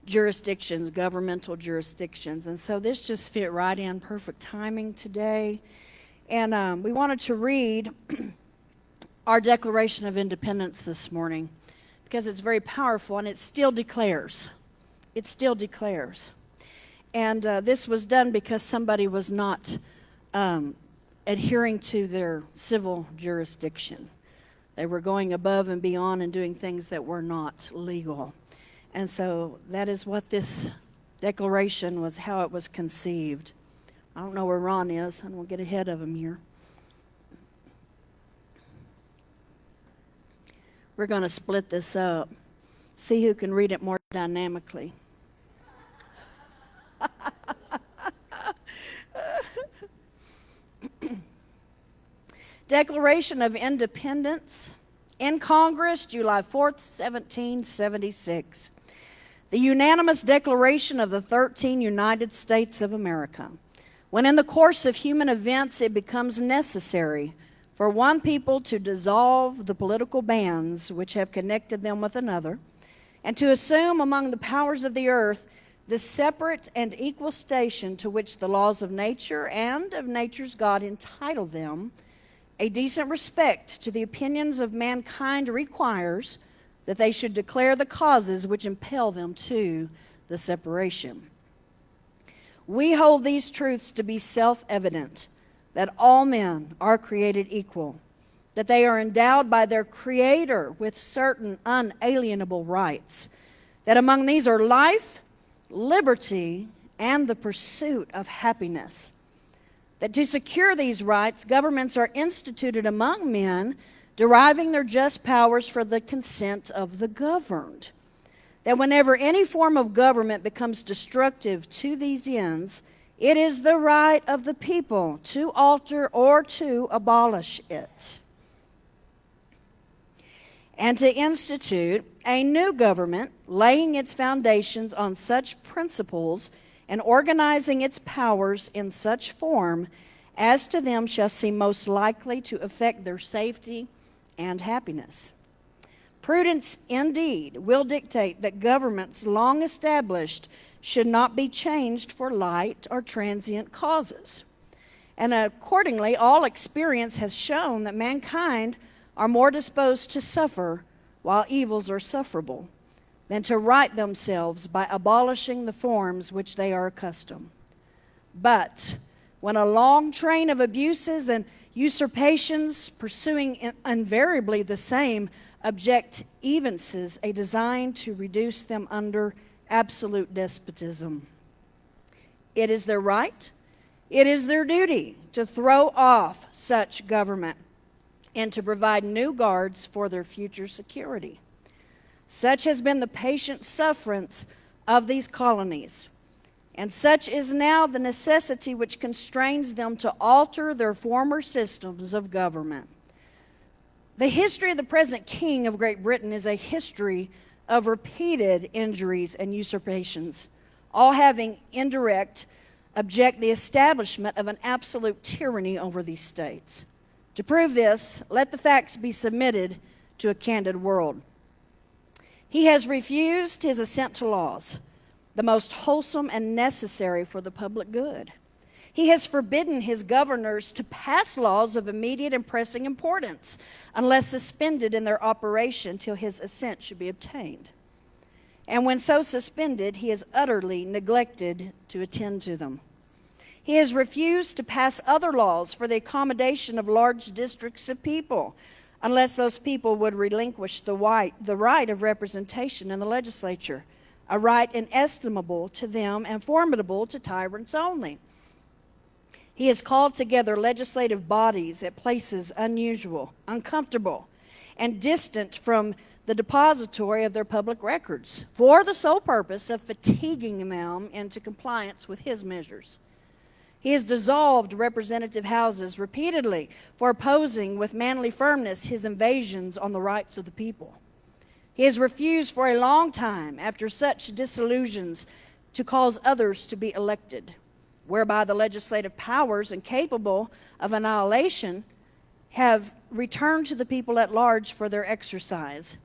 jurisdictions, governmental jurisdictions. And so this just fit right in, perfect timing today. And we wanted to read our Declaration of Independence this morning because it's very powerful and it still declares. It still declares. And this was done because somebody was not adhering to their civil jurisdiction. They were going above and beyond and doing things that were not legal. And so that is what this declaration was, how it was conceived. I don't know where Ron is. I won't get ahead of him here. We're going to split this up. See who can read it more dynamically. Declaration of Independence in Congress, July 4th, 1776. The unanimous declaration of the 13 United States of America. When in the course of human events it becomes necessary for one people to dissolve the political bands which have connected them with another, and to assume among the powers of the earth the separate and equal station to which the laws of nature and of nature's God entitle them, a decent respect to the opinions of mankind requires that they should declare the causes which impel them to the separation. We hold these truths to be self-evident, that all men are created equal, that they are endowed by their Creator with certain unalienable rights, that among these are life, liberty, and the pursuit of happiness, that to secure these rights, governments are instituted among men, deriving their just powers for the consent of the governed, that whenever any form of government becomes destructive to these ends, it is the right of the people to alter or to abolish it, and to institute a new government, laying its foundations on such principles and organizing its powers in such form as to them shall seem most likely to affect their safety and happiness. Prudence, indeed, will dictate that governments long established should not be changed for light or transient causes. And accordingly, all experience has shown that mankind are more disposed to suffer while evils are sufferable than to right themselves by abolishing the forms which they are accustomed. But when a long train of abuses and usurpations, pursuing invariably the same object, evinces a design to reduce them under absolute despotism, it is their right, it is their duty to throw off such government and to provide new guards for their future security. Such has been the patient sufferance of these colonies, and such is now the necessity which constrains them to alter their former systems of government. The history of the present King of Great Britain is a history of repeated injuries and usurpations, all having indirect object the establishment of an absolute tyranny over these states. To prove this, let the facts be submitted to a candid world. He has refused his assent to laws, the most wholesome and necessary for the public good. He has forbidden his governors to pass laws of immediate and pressing importance, unless suspended in their operation till his assent should be obtained. And when so suspended, he has utterly neglected to attend to them. He has refused to pass other laws for the accommodation of large districts of people, unless those people would relinquish the right of representation in the legislature, a right inestimable to them and formidable to tyrants only. He has called together legislative bodies at places unusual, uncomfortable, and distant from the depository of their public records, for the sole purpose of fatiguing them into compliance with his measures. He has dissolved representative houses repeatedly for opposing with manly firmness his invasions on the rights of the people. He has refused for a long time, after such disillusions, to cause others to be elected, whereby the legislative powers, incapable of annihilation, have returned to the people at large for their exercise.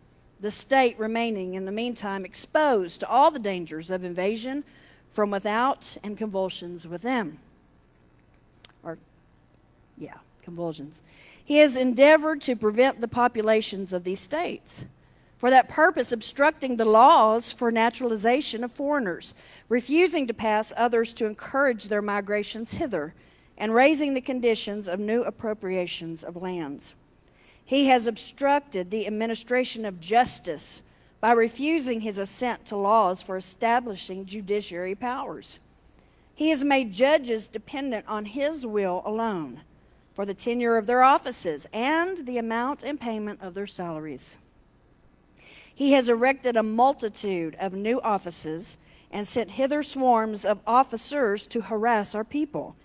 the state remaining in the meantime exposed to all the dangers of invasion from without and convulsions within. Convulsions. He has endeavored to prevent the populations of these states. For that purpose, obstructing the laws for naturalization of foreigners, refusing to pass others to encourage their migrations hither, and raising the conditions of new appropriations of lands. He has obstructed the administration of justice by refusing his assent to laws for establishing judiciary powers. He has made judges dependent on his will alone for the tenure of their offices and the amount and payment of their salaries. He has erected a multitude of new offices and sent hither swarms of officers to harass our people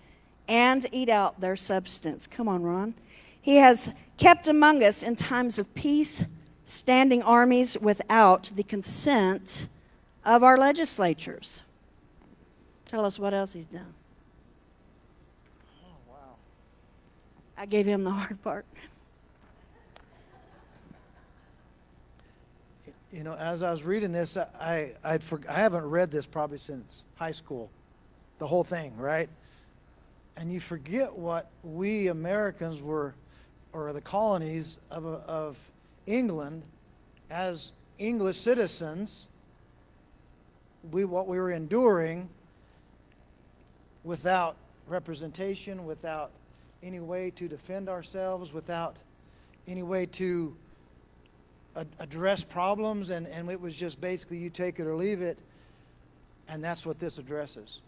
and eat out their substance. Come on, Ron. He has kept among us in times of peace standing armies without the consent of our legislatures. Tell us what else he's done. Oh, wow. I gave him the hard part. You know, as I was reading this, I haven't read this probably since high school, the whole thing, right? And you forget what we Americans were, or the colonies of England, as English citizens, what we were enduring without representation, without any way to defend ourselves, without any way to address problems, and it was just basically you take it or leave it, and that's what this addresses.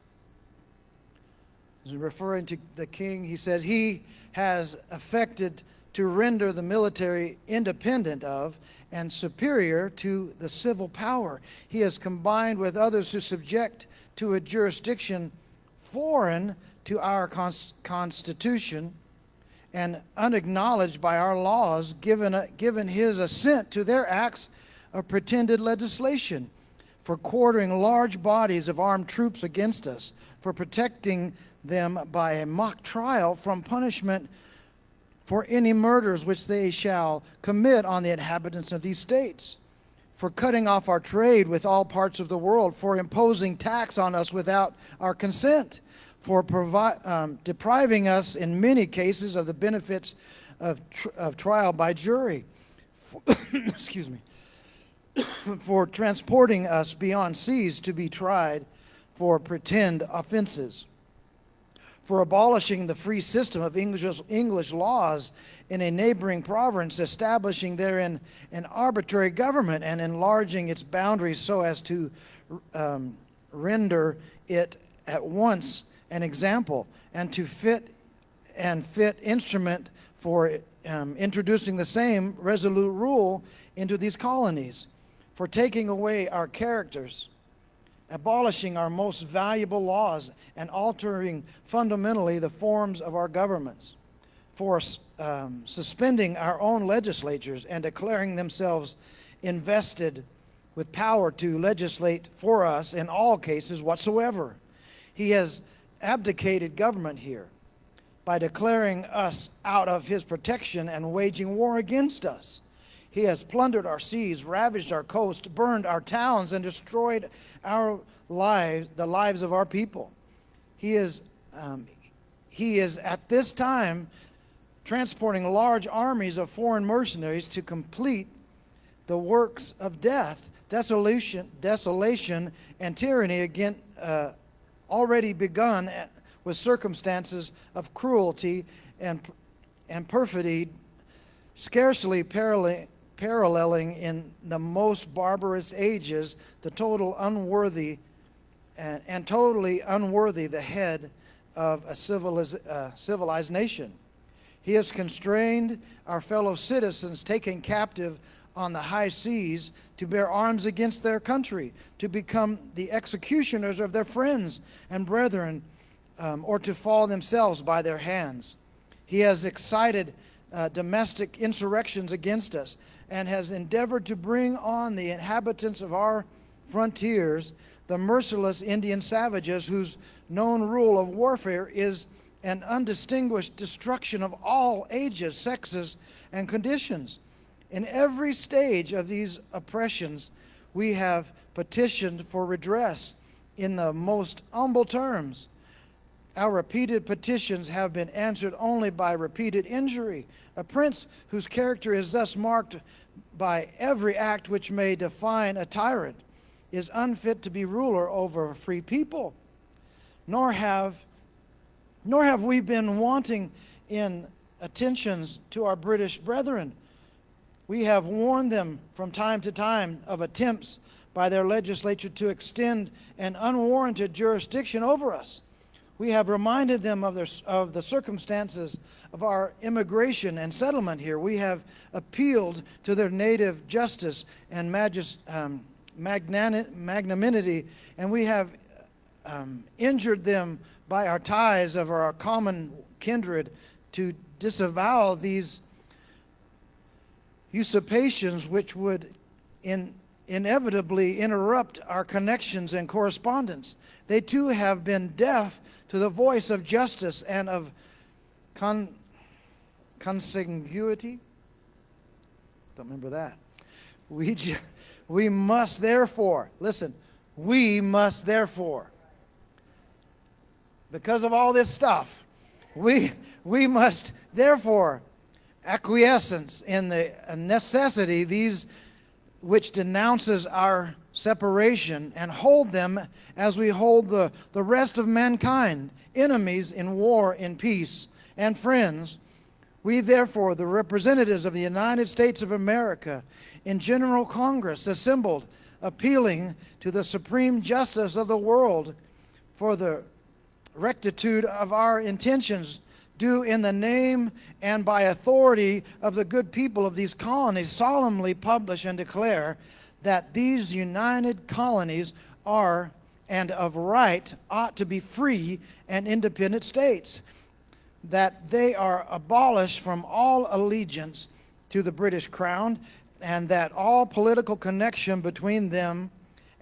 Referring to the king, he says, he has effected to render the military independent of and superior to the civil power. He has combined with others to subject to a jurisdiction foreign to our Constitution and unacknowledged by our laws, given his assent to their acts of pretended legislation, for quartering large bodies of armed troops against us, for protecting them by a mock trial from punishment for any murders which they shall commit on the inhabitants of these states, for cutting off our trade with all parts of the world, for imposing tax on us without our consent, for depriving us in many cases of the benefits of trial by jury, excuse me, for transporting us beyond seas to be tried for pretend offenses, for abolishing the free system of English laws in a neighboring province, establishing therein an arbitrary government and enlarging its boundaries so as to render it at once an example and to fit instrument for introducing the same resolute rule into these colonies, for taking away our characters, abolishing our most valuable laws, and altering fundamentally the forms of our governments, for suspending our own legislatures and declaring themselves invested with power to legislate for us in all cases whatsoever. He has abdicated government here by declaring us out of his protection and waging war against us. He has plundered our seas, ravaged our coast, burned our towns, and destroyed our lives, the lives of our people. He is at this time transporting large armies of foreign mercenaries to complete the works of death, desolation, and tyranny again, already begun with circumstances of cruelty and perfidy, scarcely paralleling in the most barbarous ages the totally unworthy the head of a civilized nation. He has constrained our fellow citizens taken captive on the high seas to bear arms against their country, to become the executioners of their friends and brethren, or to fall themselves by their hands. He has excited domestic insurrections against us and has endeavored to bring on the inhabitants of our frontiers the merciless Indian savages whose known rule of warfare is an undistinguished destruction of all ages, sexes, and conditions. In every stage of these oppressions, we have petitioned for redress in the most humble terms. Our repeated petitions have been answered only by repeated injury. A prince whose character is thus marked by every act which may define a tyrant is unfit to be ruler over a free people. Nor have we been wanting in attentions to our British brethren. We have warned them from time to time of attempts by their legislature to extend an unwarranted jurisdiction over us. We have reminded them of the circumstances of our immigration and settlement here. We have appealed to their native justice and magnanimity, and we have injured them by our ties of our common kindred to disavow these usurpations which would inevitably interrupt our connections and correspondence. They too have been deaf to the voice of justice and of consanguinity. Don't remember that. We must therefore, listen, we must therefore, because of all this stuff, we must therefore acquiescence in the necessity these which denounces our separation, and hold them as we hold the rest of mankind, enemies in war, in peace, and friends. We therefore, the representatives of the United States of America in General Congress assembled, appealing to the supreme justice of the world for the rectitude of our intentions, do in the name and by authority of the good people of these colonies solemnly publish and declare that these united colonies are and of right ought to be free and independent states, that they are abolished from all allegiance to the British Crown, and that all political connection between them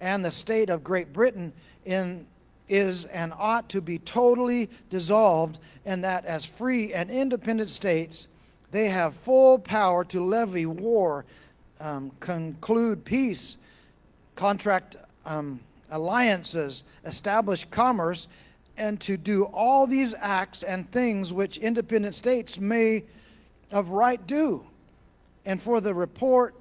and the state of Great Britain is and ought to be totally dissolved, and that as free and independent states they have full power to levy war, conclude peace, contract alliances, establish commerce, and to do all these acts and things which independent states may of right do. And for the report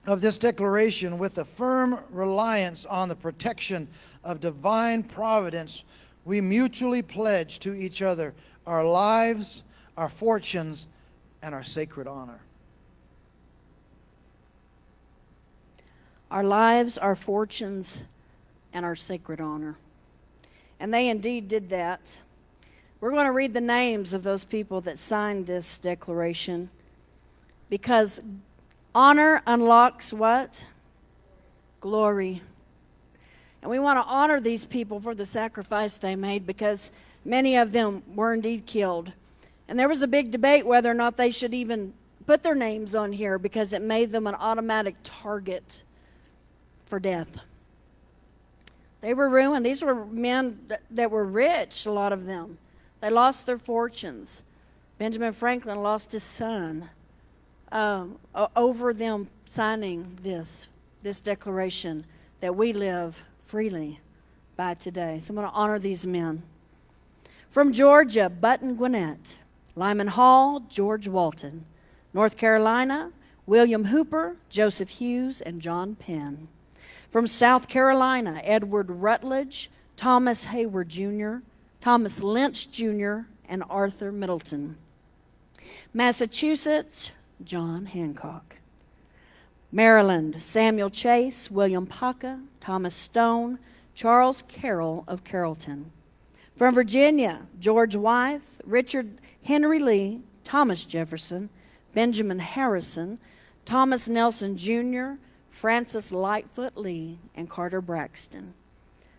of this declaration, with a firm reliance on the protection of divine providence, we mutually pledge to each other our lives, our fortunes, and our sacred honor. Our lives, our fortunes, and our sacred honor. And they indeed did that. We're going to read the names of those people that signed this declaration, because honor unlocks what? Glory. And we want to honor these people for the sacrifice they made, because many of them were indeed killed. And there was a big debate whether or not they should even put their names on here, because it made them an automatic target for death. They were ruined. These were men that were rich, a lot of them. They lost their fortunes. Benjamin Franklin lost his son over them signing this declaration that we live freely by today. So I'm going to honor these men. From Georgia, Button Gwinnett. Lyman Hall, George Walton. North Carolina, William Hooper, Joseph Hughes, and John Penn. From South Carolina, Edward Rutledge, Thomas Hayward Jr., Thomas Lynch Jr., and Arthur Middleton. Massachusetts, John Hancock. Maryland, Samuel Chase, William Paca, Thomas Stone, Charles Carroll of Carrollton. From Virginia, George Wythe, Richard Henry Lee, Thomas Jefferson, Benjamin Harrison, Thomas Nelson Jr., Francis Lightfoot Lee, and Carter Braxton.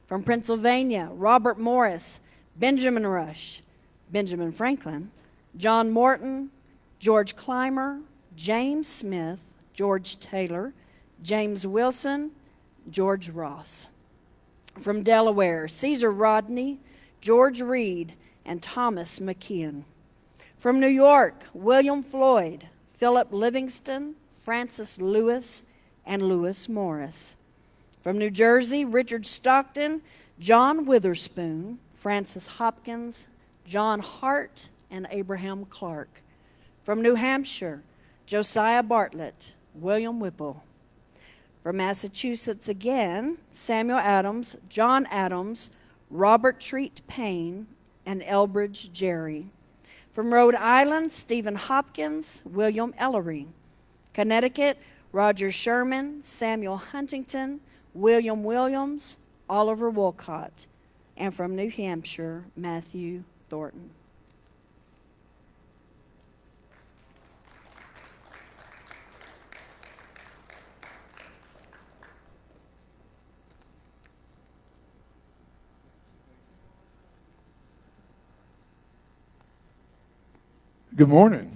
From Pennsylvania, Robert Morris, Benjamin Rush, Benjamin Franklin, John Morton, George Clymer, James Smith, George Taylor, James Wilson, George Ross. From Delaware, Caesar Rodney, George Reed, and Thomas McKeon. From New York, William Floyd, Philip Livingston, Francis Lewis, and Lewis Morris. From New Jersey, Richard Stockton, John Witherspoon, Francis Hopkins, John Hart, and Abraham Clark. From New Hampshire, Josiah Bartlett, William Whipple. From Massachusetts again, Samuel Adams, John Adams, Robert Treat Payne, and Elbridge Gerry. From Rhode Island, Stephen Hopkins, William Ellery. Connecticut, Roger Sherman, Samuel Huntington, William Williams, Oliver Wolcott. And from New Hampshire, Matthew Thornton. Good morning.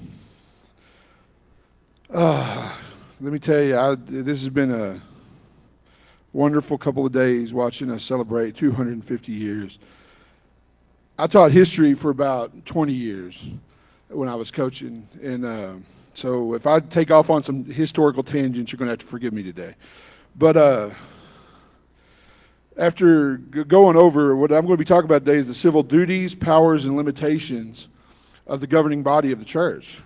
Let me tell you, this has been a wonderful couple of days watching us celebrate 250 years. I taught history for about 20 years when I was coaching, and so if I take off on some historical tangents, you're going to have to forgive me today. But after going over, what I'm going to be talking about today is the civil duties, powers, and limitations of the governing body of the church.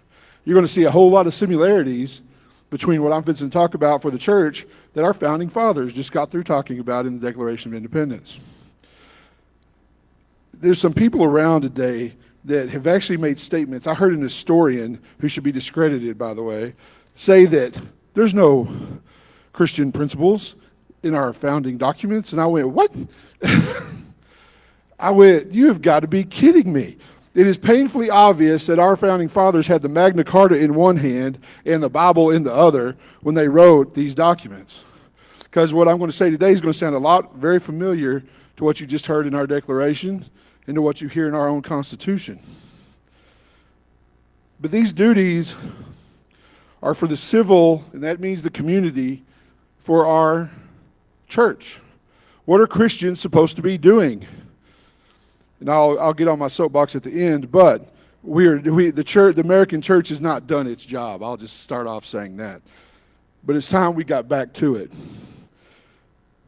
You're going to see a whole lot of similarities between what I'm fixing to talk about for the church that our founding fathers just got through talking about in the Declaration of Independence. There's some people around today that have actually made statements. I heard an historian, who should be discredited, by the way, say that there's no Christian principles in our founding documents. And I went, what? I went, you have got to be kidding me. It is painfully obvious that our founding fathers had the Magna Carta in one hand and the Bible in the other when they wrote these documents. Because what I'm going to say today is going to sound very familiar to what you just heard in our Declaration and to what you hear in our own Constitution. But these duties are for the civil, and that means the community, for our church. What are Christians supposed to be doing? And I'll get on my soapbox at the end, but the American church has not done its job. I'll just start off saying that. But it's time we got back to it.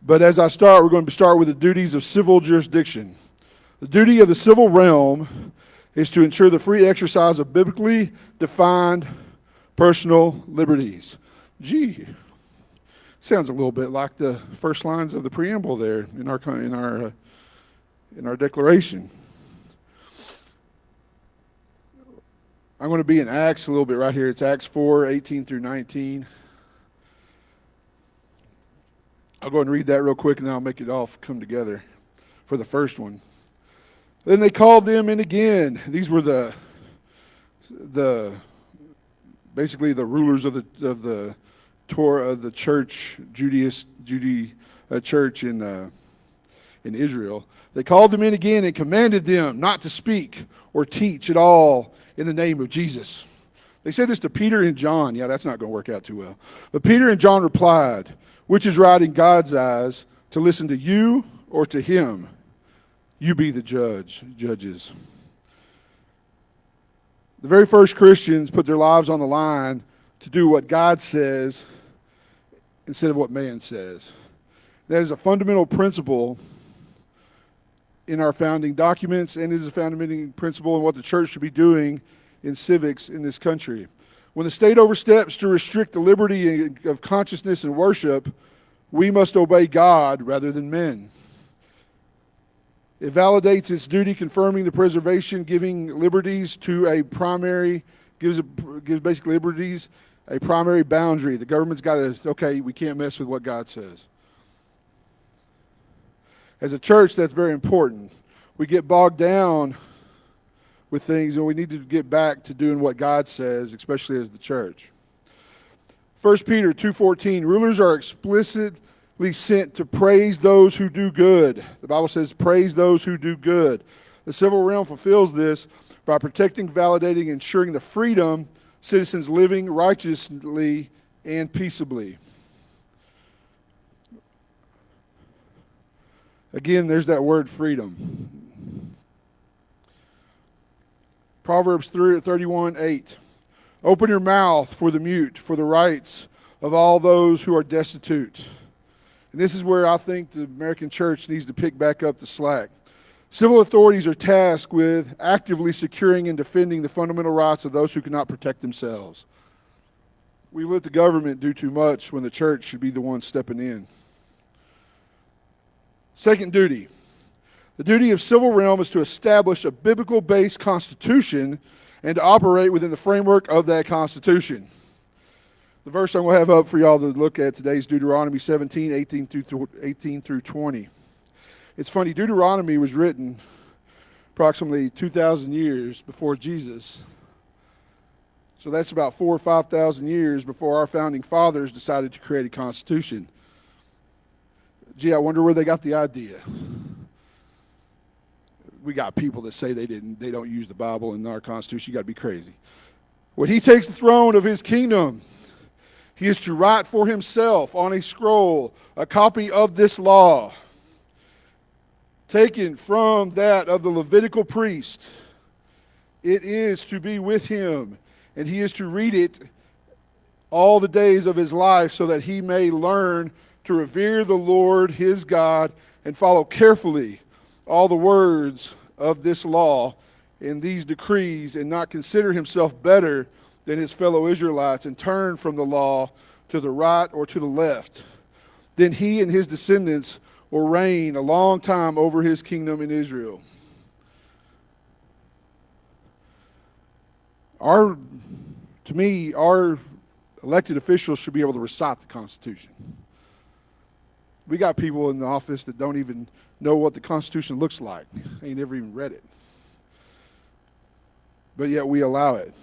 But as I start, we're going to start with the duties of civil jurisdiction. The duty of the civil realm is to ensure the free exercise of biblically defined personal liberties. Gee, sounds a little bit like the first lines of the preamble there in our declaration. I'm going to be in Acts a little bit right here. It's Acts 4:18 through 19. I'll go ahead and read that real quick, and then I'll make it all come together for the first one. Then they called them in again. These were the basically the rulers of the Torah of the church, church in Israel. They called them in again and commanded them not to speak or teach at all in the name of Jesus. They said this to Peter and John. Yeah, that's not going to work out too well. But Peter and John replied, which is right in God's eyes, to listen to you or to him? You be the judges. The very first Christians put their lives on the line to do what God says instead of what man says. That is a fundamental principle in our founding documents, and it is a founding principle in what the church should be doing in civics in this country. When the state oversteps to restrict the liberty of consciousness and worship, we must obey God rather than men. It validates its duty, confirming the preservation, giving liberties to a primary, gives basically liberties a primary boundary. The government's got to, okay, we can't mess with what God says. As a church, that's very important. We get bogged down with things, and we need to get back to doing what God says, especially as the church. 1 Peter 2:14, rulers are explicitly sent to praise those who do good. The Bible says, praise those who do good. The civil realm fulfills this by protecting, validating, and ensuring the freedom citizens living righteously and peaceably. Again, there's that word freedom. Proverbs 31:8. Open your mouth for the mute, for the rights of all those who are destitute. And this is where I think the American church needs to pick back up the slack. Civil authorities are tasked with actively securing and defending the fundamental rights of those who cannot protect themselves. We let the government do too much when the church should be the one stepping in. Second duty. The duty of civil realm is to establish a biblical-based constitution and to operate within the framework of that constitution. The verse I'm going to have up for y'all to look at today is Deuteronomy 17, 18 through 20. It's funny, Deuteronomy was written approximately 2,000 years before Jesus. So that's about 4,000 or 5,000 years before our founding fathers decided to create a constitution. Gee, I wonder where they got the idea. We got people that say they don't use the Bible in our constitution. You got to be crazy. When he takes the throne of his kingdom, he is to write for himself on a scroll a copy of this law, taken from that of the Levitical priest. It is to be with him, and he is to read it all the days of his life so that he may learn to revere the Lord his God and follow carefully all the words of this law and these decrees, and not consider himself better than his fellow Israelites and turn from the law to the right or to the left. Then he and his descendants will reign a long time over his kingdom in Israel. Our elected officials should be able to recite the Constitution. We got people in the office that don't even know what the Constitution looks like. They never even read it. But yet we allow it.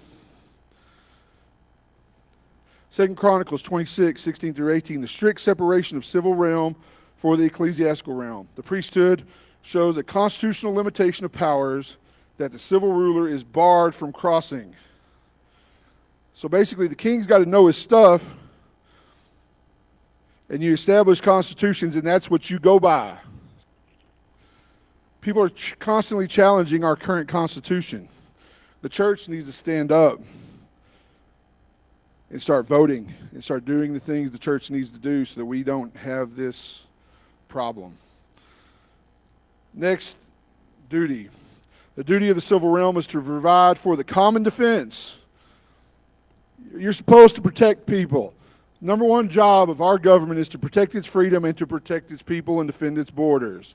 2 Chronicles 26, 16 through 18, the strict separation of civil realm for the ecclesiastical realm. The priesthood shows a constitutional limitation of powers that the civil ruler is barred from crossing. So basically, the king's got to know his stuff, and you establish constitutions, and that's what you go by. People are constantly challenging our current constitution. The church needs to stand up and start voting and start doing the things the church needs to do so that we don't have this problem. Next duty. The duty of the civil realm is to provide for the common defense. You're supposed to protect people. Number one job of our government is to protect its freedom and to protect its people and defend its borders.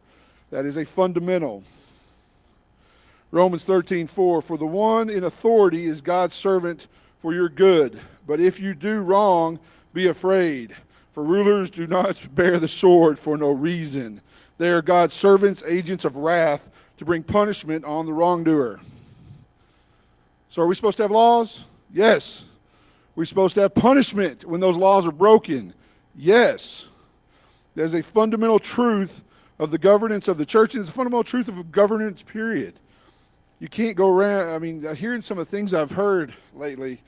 That is a fundamental. Romans 13:4, for the one in authority is God's servant for your good. But if you do wrong, be afraid. For rulers do not bear the sword for no reason. They are God's servants, agents of wrath, to bring punishment on the wrongdoer. So are we supposed to have laws? Yes. We're supposed to have punishment when those laws are broken. Yes. There's a fundamental truth of the governance of the church, and it's a fundamental truth of governance, period. You can't go around, hearing some of the things I've heard lately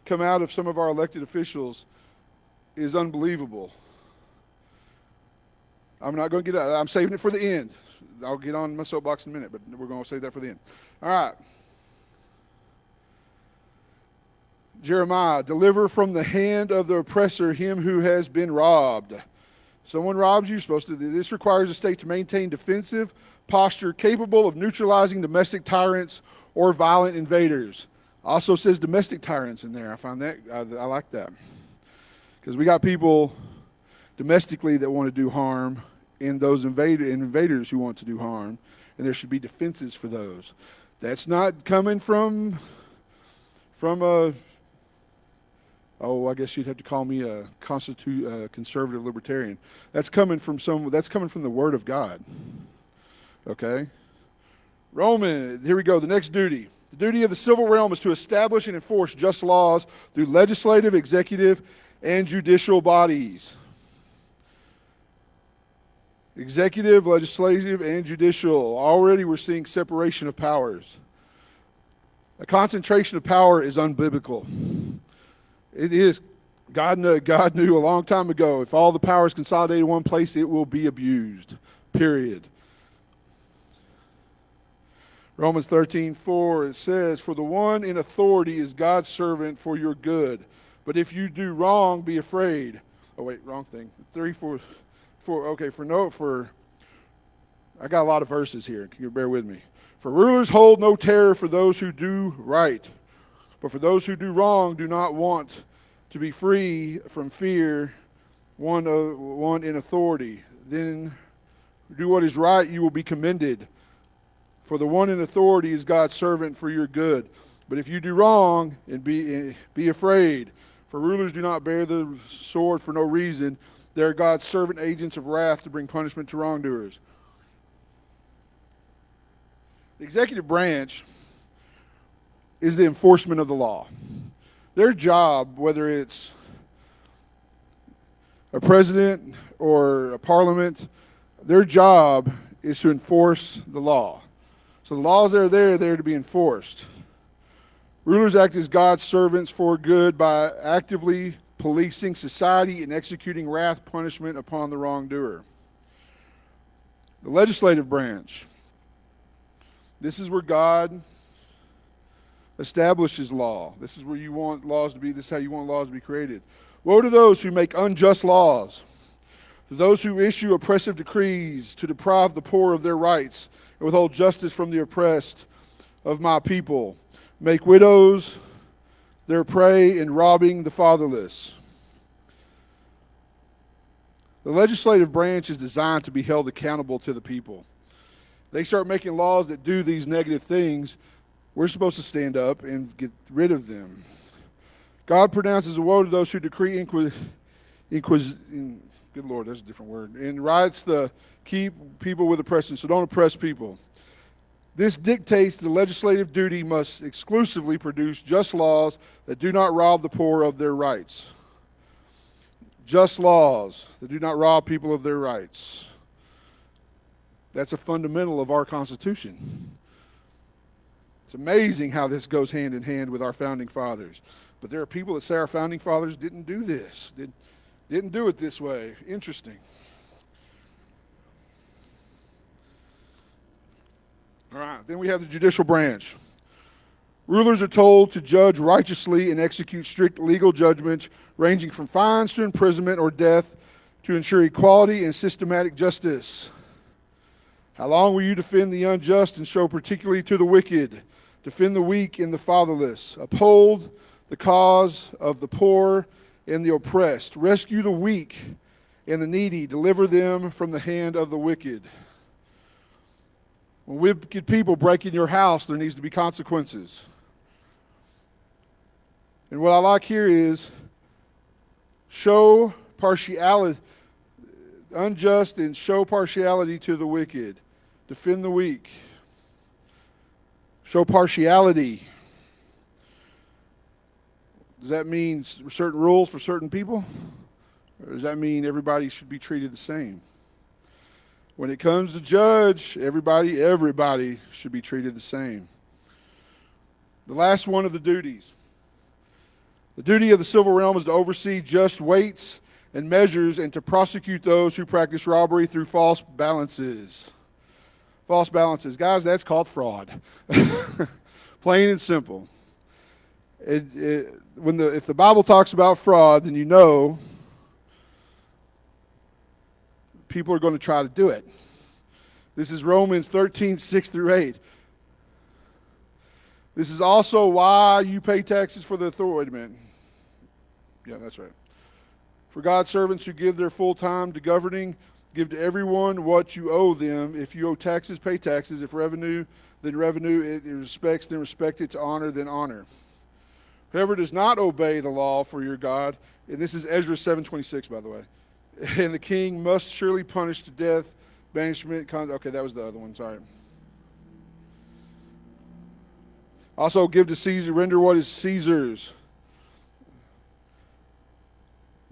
come out of some of our elected officials is unbelievable. I'm not going to I'm saving it for the end. I'll get on my soapbox in a minute, but we're going to save that for the end. All right. Jeremiah, deliver from the hand of the oppressor him who has been robbed. Someone robs you, this requires a state to maintain defensive posture capable of neutralizing domestic tyrants or violent invaders. Also says domestic tyrants in there. I find that, I like that. Because we got people domestically that want to do harm, and those invaders who want to do harm, and there should be defenses for those. That's not coming from a, I guess you'd have to call me a conservative libertarian. That's coming from the Word of God. Okay? Here we go, the next duty. The duty of the civil realm is to establish and enforce just laws through legislative, executive, and judicial bodies. Executive, legislative, and judicial. Already we're seeing separation of powers. A concentration of power is unbiblical. It is. God knew a long time ago, if all the power is consolidated in one place, it will be abused. Period. Romans 13:4, it says, "For the one in authority is God's servant for your good. But if you do wrong, be afraid." Oh, wait, wrong thing. 3:4, okay, I got a lot of verses here. Can you bear with me? "For rulers hold no terror for those who do right, but for those who do wrong do not want to be free from fear one in authority. Then do what is right, you will be commended. For the one in authority is God's servant for your good. But if you do wrong, and be afraid. For rulers do not bear the sword for no reason. They are God's servant agents of wrath to bring punishment to wrongdoers." The executive branch is the enforcement of the law. Their job, whether it's a president or a parliament, their job is to enforce the law. So the laws that are there to be enforced. Rulers act as God's servants for good by actively policing society and executing wrath punishment upon the wrongdoer. The legislative branch. This is where God establishes law. This is where you want laws to be. This is how you want laws to be created. Woe to those who make unjust laws, to those who issue oppressive decrees to deprive the poor of their rights and withhold justice from the oppressed of my people, make widows their prey and robbing the fatherless. The legislative branch is designed to be held accountable to the people. They start making laws that do these negative things, we're supposed to stand up and get rid of them. God pronounces a woe to those who decree good Lord, that's a different word, and riots to keep people with oppression, so don't oppress people. This dictates the legislative duty must exclusively produce just laws that do not rob the poor of their rights. Just laws that do not rob people of their rights. That's a fundamental of our Constitution. It's amazing how this goes hand in hand with our founding fathers. But there are people that say our founding fathers didn't do this, didn't do it this way. Interesting. All right, then we have the judicial branch. Rulers are told to judge righteously and execute strict legal judgments ranging from fines to imprisonment or death to ensure equality and systematic justice. How long will you defend the unjust and show particularly to the wicked? Defend the weak and the fatherless. Uphold the cause of the poor and the oppressed. Rescue the weak and the needy. Deliver them from the hand of the wicked. When wicked people break in your house, there needs to be consequences. And what I like here is show partiality, unjust, and show partiality to the wicked. Defend the weak. Show partiality. Does that mean certain rules for certain people? Or does that mean everybody should be treated the same? When it comes to judge, everybody should be treated the same. The last one of the duties. The duty of the civil realm is to oversee just weights and measures and to prosecute those who practice robbery through false balances. False balances. Guys, that's called fraud. Plain and simple. If the Bible talks about fraud, then you know people are going to try to do it. This is Romans 13, 6 through 8. This is also why you pay taxes for the authority. Wait a minute. Yeah, that's right. For God's servants who give their full time to governing, give to everyone what you owe them. If you owe taxes, pay taxes. If revenue, then revenue. It respects, then respect it. To honor, then honor. Whoever does not obey the law for your God, and this is Ezra 7:26, by the way, and the king must surely punish to death, banishment. Okay, that was the other one. Sorry. Also, give to Caesar, render what is Caesar's.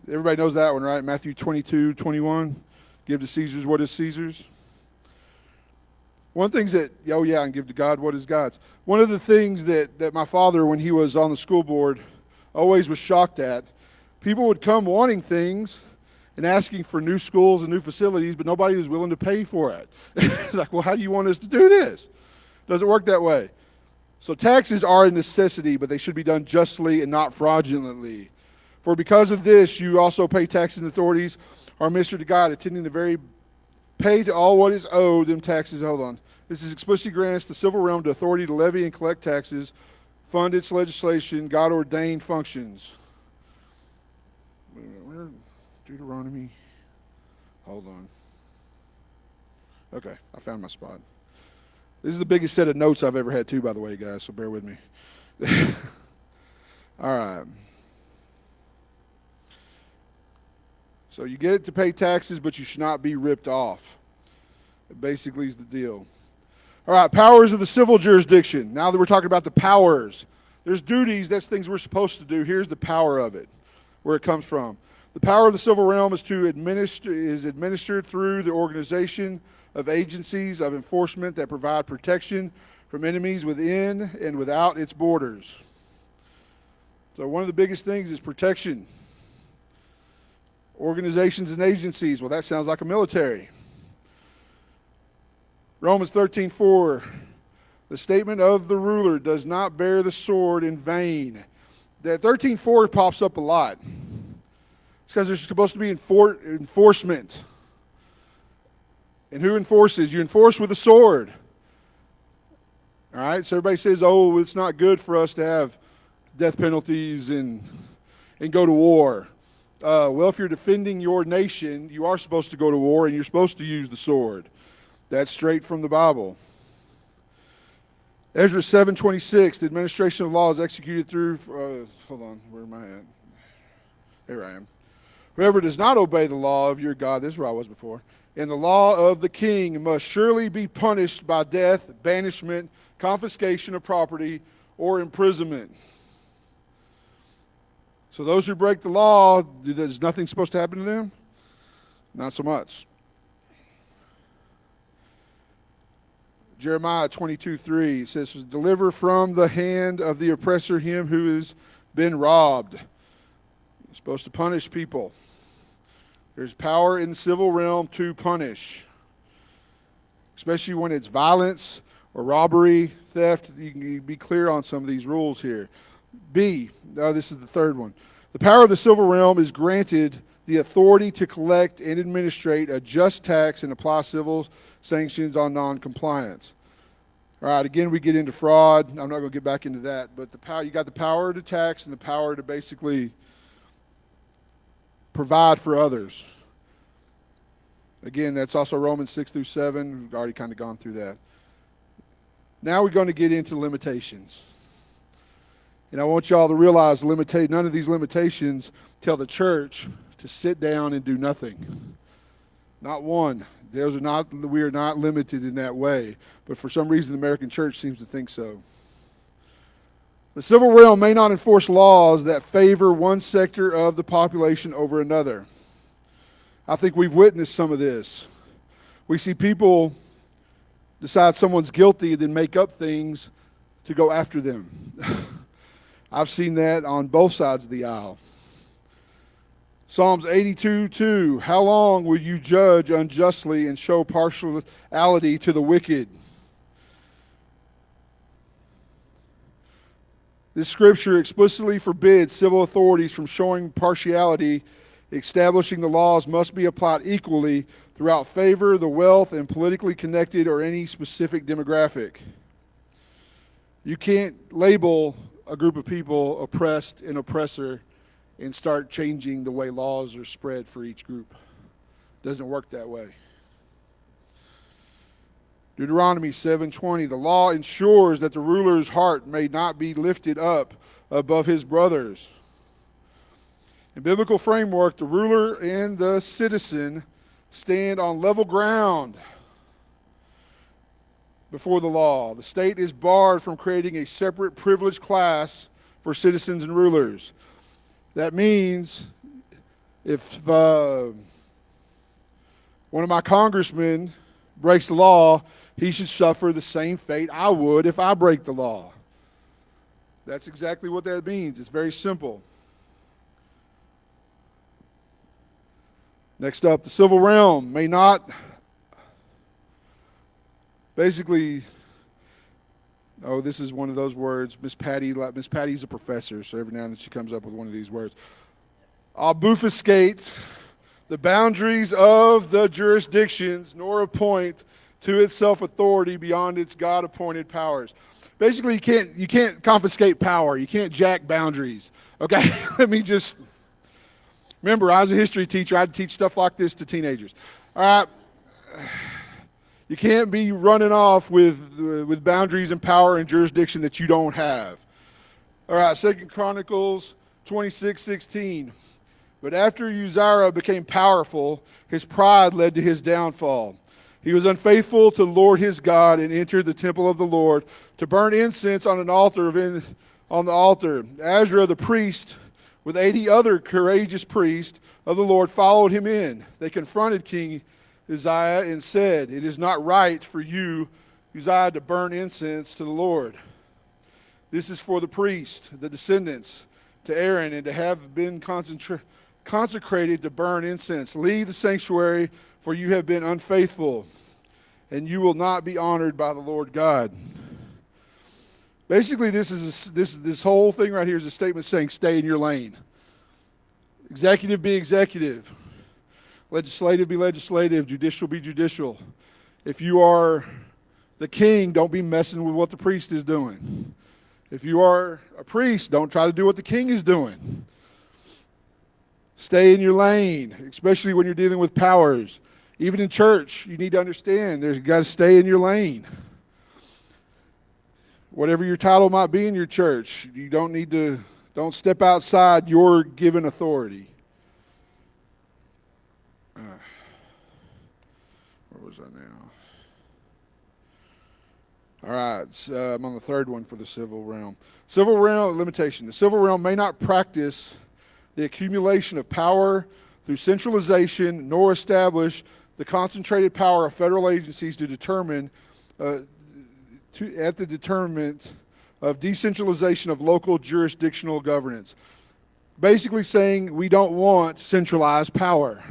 Everybody knows that one, right? Matthew 22:21. Give to Caesar's what is Caesar's. One of the things that, and give to God what is God's. One of the things that my father, when he was on the school board, always was shocked at, people would come wanting things and asking for new schools and new facilities, but nobody was willing to pay for it. It's like, well, how do you want us to do this? Doesn't work that way. So taxes are a necessity, but they should be done justly and not fraudulently. For because of this, you also pay taxes and authorities are ministered to God, attending the very pay to all what is owed them taxes. Hold on. This is explicitly grants the civil realm the authority to levy and collect taxes, fund its legislation, God-ordained functions. Where? Deuteronomy. Hold on. Okay, I found my spot. This is the biggest set of notes I've ever had too, by the way, guys, so bear with me. All right. So you get to pay taxes, but you should not be ripped off. It basically is the deal. All right, powers of the civil jurisdiction. Now that we're talking about the powers, there's duties, that's things we're supposed to do. Here's the power of it, where it comes from. The power of the civil realm is administered through the organization of agencies of enforcement that provide protection from enemies within and without its borders. So one of the biggest things is protection. Organizations and agencies, well, that sounds like a military. Romans 13:4, the statement of the ruler does not bear the sword in vain. That 13:4 pops up a lot. It's because there's supposed to be enforcement. And who enforces? You enforce with a sword. All right, so everybody says, oh, it's not good for us to have death penalties and go to war. Well, if you're defending your nation, you are supposed to go to war and you're supposed to use the sword. That's straight from the Bible. Ezra 7:26, the administration of law is executed through, hold on, where am I at? There I am. Whoever does not obey the law of your God, this is where I was before, and the law of the king must surely be punished by death, banishment, confiscation of property, or imprisonment. So those who break the law, there's nothing supposed to happen to them? Not so much. Jeremiah 22:3 says, deliver from the hand of the oppressor him who has been robbed. You're supposed to punish people. There's power in the civil realm to punish, especially when it's violence or robbery, theft. You can be clear on some of these rules here. This is the third one. The power of the civil realm is granted the authority to collect and administrate a just tax and apply civil sanctions on non-compliance. All right, again, we get into fraud. I'm not going to get back into that, but you got the power to tax and the power to basically provide for others. Again, that's also Romans 6-7. We've already kind of gone through that. Now we're going to get into limitations. And I want y'all to realize none of these limitations tell the church to sit down and do nothing. Not one. We are not limited in that way. But for some reason, the American church seems to think so. The civil realm may not enforce laws that favor one sector of the population over another. I think we've witnessed some of this. We see people decide someone's guilty and then make up things to go after them. I've seen that on both sides of the aisle. Psalms 82:2, how long will you judge unjustly and show partiality to the wicked? This scripture explicitly forbids civil authorities from showing partiality. Establishing the laws must be applied equally throughout favor, the wealth, and politically connected or any specific demographic. You can't label a group of people oppressed and oppressor and start changing the way laws are spread for each group. It doesn't work that way. Deuteronomy 7:20, the law ensures that the ruler's heart may not be lifted up above his brothers. In biblical framework, the ruler and the citizen stand on level ground before the law. The state is barred from creating a separate privileged class for citizens and rulers. That means if one of my congressmen breaks the law, he should suffer the same fate I would if I break the law. That's exactly what that means. It's very simple. Next up, the civil realm may not, basically, Oh, this is one of those words. Miss Patty's a professor, so every now and then she comes up with one of these words. Obfuscate the boundaries of the jurisdictions, nor appoint to itself authority beyond its God-appointed powers. Basically, you can't confiscate power. You can't jack boundaries. Okay, let me just remember. I was a history teacher. I had to teach stuff like this to teenagers. All right. You can't be running off with boundaries and power and jurisdiction that you don't have. All right, 2 Chronicles 26:16. But after Uzziah became powerful, his pride led to his downfall. He was unfaithful to the Lord his God and entered the temple of the Lord to burn incense on the altar. Azra the priest, with 80 other courageous priests of the Lord, followed him in. They confronted King Uzziah and said, "It is not right for you, Uzziah, to burn incense to the Lord. This is for the priest, the descendants, to Aaron, and to have been consecrated to burn incense. Leave the sanctuary, for you have been unfaithful, and you will not be honored by the Lord God." Basically, this whole thing right here is a statement saying, stay in your lane. Executive be executive. Legislative be legislative. Judicial be judicial. If you are the king, don't be messing with what the priest is doing. If you are a priest, don't try to do what the king is doing. Stay in your lane, especially when you're dealing with powers. Even in church, you need to understand you've got to stay in your lane. Whatever your title might be in your church, you don't step outside your given authority. Where was I now? All right, so I'm on the third one for the civil realm. Civil realm limitation. The civil realm may not practice the accumulation of power through centralization, nor establish the concentrated power of federal agencies to determine at the determinant of decentralization of local jurisdictional governance. Basically saying we don't want centralized power.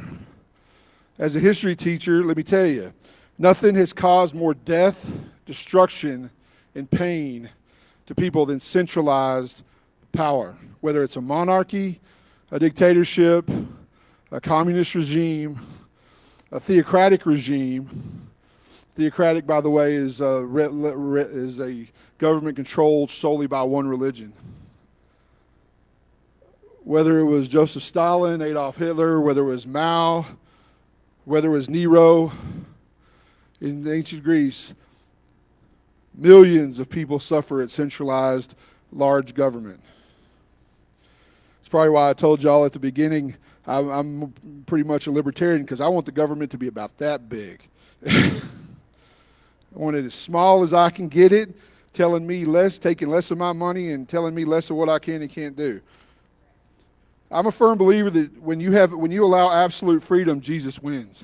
As a history teacher, let me tell you, nothing has caused more death, destruction, and pain to people than centralized power. Whether it's a monarchy, a dictatorship, a communist regime, a theocratic regime. Theocratic, by the way, is a government controlled solely by one religion. Whether it was Joseph Stalin, Adolf Hitler, whether it was Mao, whether it was Nero in ancient Greece, millions of people suffer at centralized large government. It's probably why I told y'all at the beginning I'm pretty much a libertarian, because I want the government to be about that big. I want it as small as I can get it, telling me less, taking less of my money, and telling me less of what I can and can't do. I'm a firm believer that when you allow absolute freedom, Jesus wins.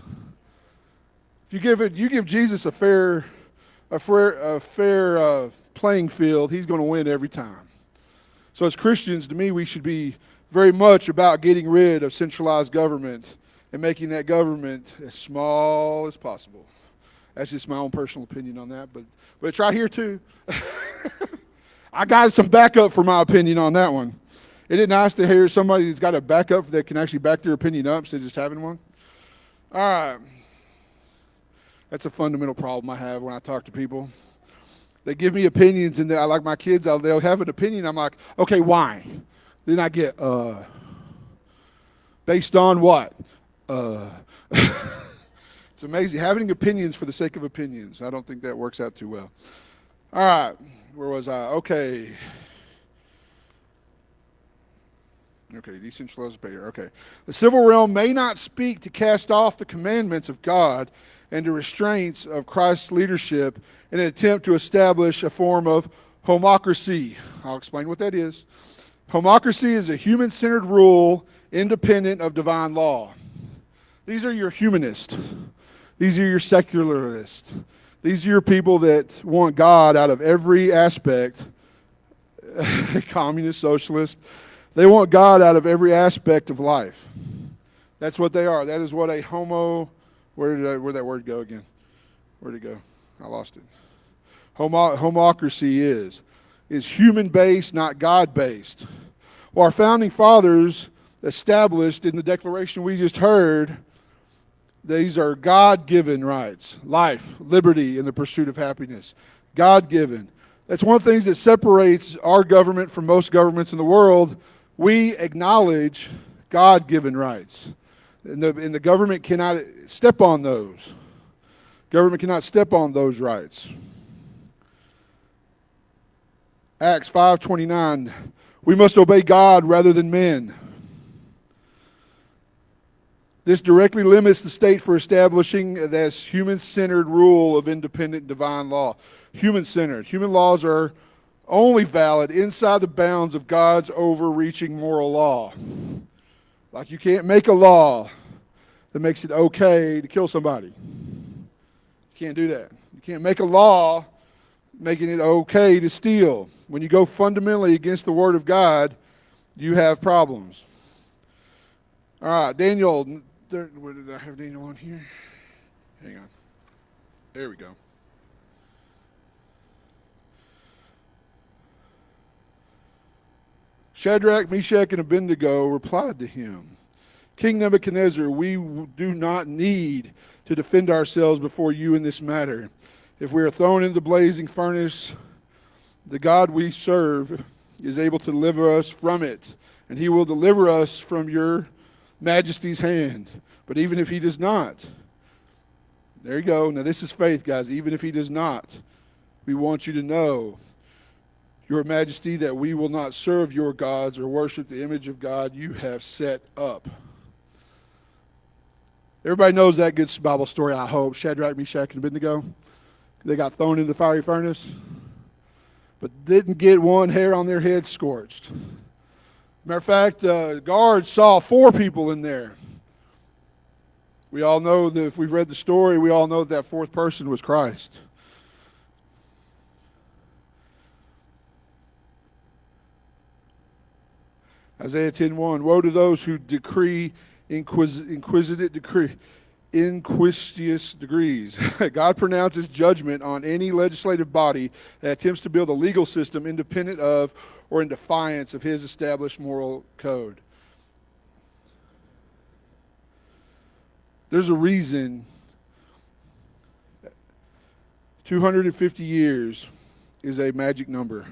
If you give Jesus a fair playing field, he's going to win every time. So as Christians, to me, we should be very much about getting rid of centralized government and making that government as small as possible. That's just my own personal opinion on that, but it's right here too. I got some backup for my opinion on that one. Isn't it nice to hear somebody that's got a backup that can actually back their opinion up instead of just having one? All right. That's a fundamental problem I have when I talk to people. They give me opinions, and like my kids, they'll have an opinion. I'm like, okay, why? Then I get, based on what? It's amazing. Having opinions for the sake of opinions. I don't think that works out too well. All right. Where was I? Okay, decentralized payer. Okay. The civil realm may not speak to cast off the commandments of God and the restraints of Christ's leadership in an attempt to establish a form of homocracy. I'll explain what that is. Homocracy is a human-centered rule independent of divine law. These are your humanists. These are your secularists. These are your people that want God out of every aspect. Communist, socialist. They want God out of every aspect of life. That's what they are. That is what a where'd that word go again? Where'd it go? I lost it. homocracy is human-based, not God-based. Well, our founding fathers established in the Declaration we just heard, these are God-given rights: life, liberty, and the pursuit of happiness. God-given. That's one of the things that separates our government from most governments in the world. We acknowledge God-given rights. And the government cannot step on those. Government cannot step on those rights. Acts 5:29, we must obey God rather than men. This directly limits the state for establishing this human-centered rule of independent divine law. Human-centered. Human laws are only valid inside the bounds of God's overreaching moral law. Like you can't make a law that makes it okay to kill somebody. You can't do that. You can't make a law making it okay to steal. When you go fundamentally against the Word of God, you have problems. All right, Daniel, where did I have Daniel on here? Hang on. There we go. Shadrach, Meshach, and Abednego replied to him, King Nebuchadnezzar, we do not need to defend ourselves before you in this matter. If we are thrown into the blazing furnace, the God we serve is able to deliver us from it, and he will deliver us from your majesty's hand. But even if he does not, there you go. Now this is faith, guys. Even if he does not, we want you to know, your majesty, that we will not serve your gods or worship the image of God you have set up. Everybody knows that good Bible story, I hope. Shadrach, Meshach, and Abednego. They got thrown into the fiery furnace, but didn't get one hair on their head scorched. Matter of fact, guards saw 4 people in there. We all know that if we've read the story, we all know that 4th person was Christ. Isaiah 10:1, woe to those who decree inquisitive decree, inquisitious degrees. God pronounces judgment on any legislative body that attempts to build a legal system independent of or in defiance of his established moral code. There's a reason 250 years is a magic number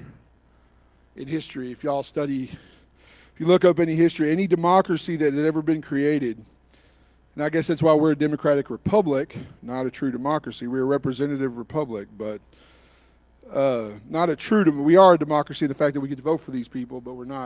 in history. If y'all study, if you look up any history, any democracy that has ever been created, and I guess that's why we're a democratic republic, not a true democracy. We're a representative republic, but not a true, we are a democracy in the fact that we get to vote for these people, but we're not